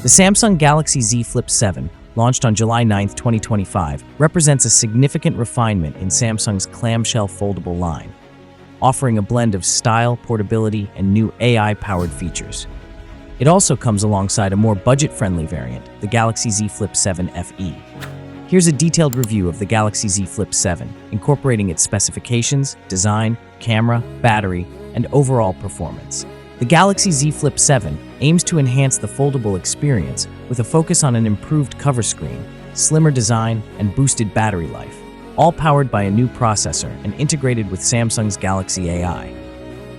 The Samsung Galaxy Z Flip7, launched on July 9, 2025, represents a significant refinement in Samsung's clamshell foldable line, offering a blend of style, portability, and new AI-powered features. It also comes alongside a more budget-friendly variant, the Galaxy Z Flip7 FE. Here's a detailed review of the Galaxy Z Flip7, incorporating its specifications, design, camera, battery, and overall performance. The Galaxy Z Flip7 aims to enhance the foldable experience with a focus on an improved cover screen, slimmer design, and boosted battery life, all powered by a new processor and integrated with Samsung's Galaxy AI.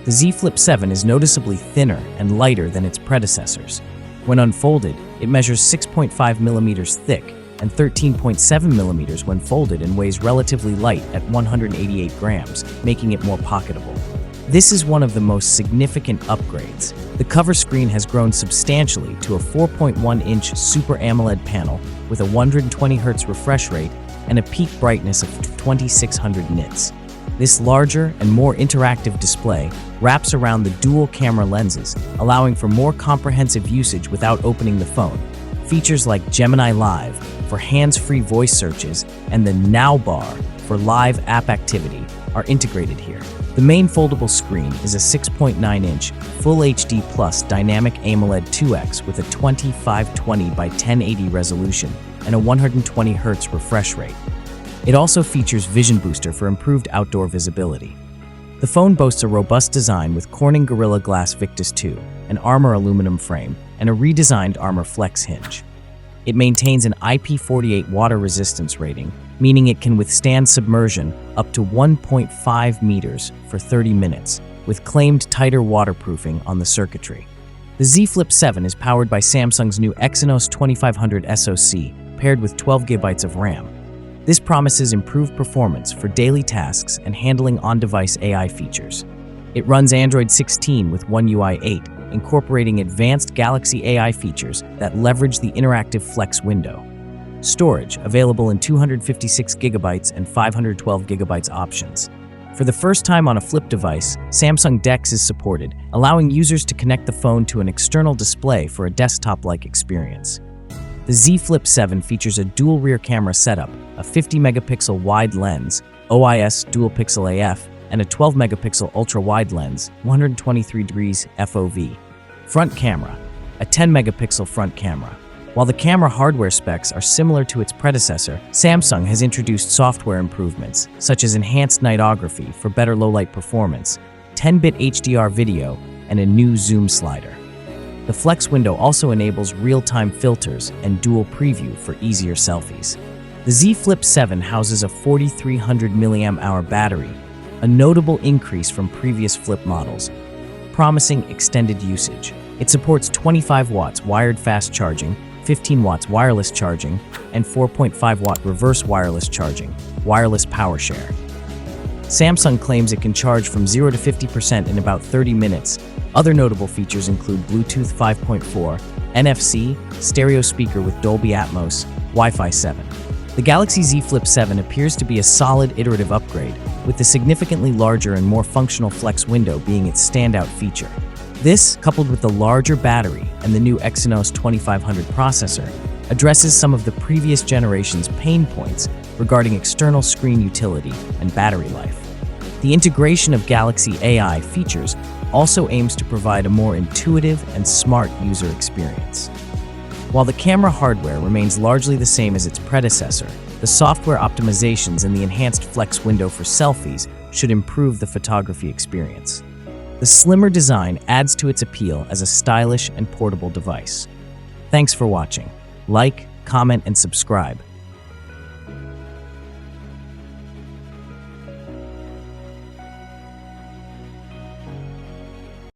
The Z Flip7 is noticeably thinner and lighter than its predecessors. When unfolded, it measures 6.5 millimeters thick and 13.7 millimeters when folded and weighs relatively light at 188 grams, making it more pocketable. This is one of the most significant upgrades. The cover screen has grown substantially to a 4.1-inch Super AMOLED panel with a 120Hz refresh rate and a peak brightness of 2600 nits. This larger and more interactive display wraps around the dual camera lenses, allowing for more comprehensive usage without opening the phone. Features like Gemini Live for hands-free voice searches and the Now bar for live app activity are integrated here. The main foldable screen is a 6.9-inch Full HD Plus Dynamic AMOLED 2X with a 2520 by 1080 resolution and a 120Hz refresh rate. It also features Vision Booster for improved outdoor visibility. The phone boasts a robust design with Corning Gorilla Glass Victus 2, an Armor aluminum frame, and a redesigned Armor Flex hinge. It maintains an IP48 water resistance rating, meaning it can withstand submersion up to 1.5 meters for 30 minutes, with claimed tighter waterproofing on the circuitry. The Z Flip7 is powered by Samsung's new Exynos 2500 SoC, paired with 12 GB of RAM. This promises improved performance for daily tasks and handling on-device AI features. It runs Android 16 with One UI 8, incorporating advanced Galaxy AI features that leverage the interactive Flex window. Storage, available in 256 GB and 512 GB options. For the first time on a flip device, Samsung DeX is supported, allowing users to connect the phone to an external display for a desktop-like experience. The Z Flip7 features a dual rear camera setup, a 50-megapixel wide lens, OIS dual pixel AF, and a 12-megapixel ultra-wide lens, 123 degrees FOV. Front camera, a 10-megapixel front camera. While the camera hardware specs are similar to its predecessor, Samsung has introduced software improvements, such as enhanced nightography for better low-light performance, 10-bit HDR video, and a new zoom slider. The Flex window also enables real-time filters and dual preview for easier selfies. The Z Flip7 houses a 4300 mAh battery, a notable increase from previous Flip models, promising extended usage. It supports 25 watts wired fast charging, 15 watts wireless charging, and 4.5 watt reverse wireless charging, wireless power share. Samsung claims it can charge from 0 to 50% in about 30 minutes. Other notable features include Bluetooth 5.4, NFC, stereo speaker with Dolby Atmos, Wi-Fi 7. The Galaxy Z Flip7 appears to be a solid iterative upgrade, with the significantly larger and more functional Flex window being its standout feature. This, coupled with the larger battery and the new Exynos 2500 processor, addresses some of the previous generation's pain points regarding external screen utility and battery life. The integration of Galaxy AI features also aims to provide a more intuitive and smart user experience. While the camera hardware remains largely the same as its predecessor, the software optimizations and the enhanced Flex window for selfies should improve the photography experience. The slimmer design adds to its appeal as a stylish and portable device. Thanks for watching. Like, comment, and subscribe.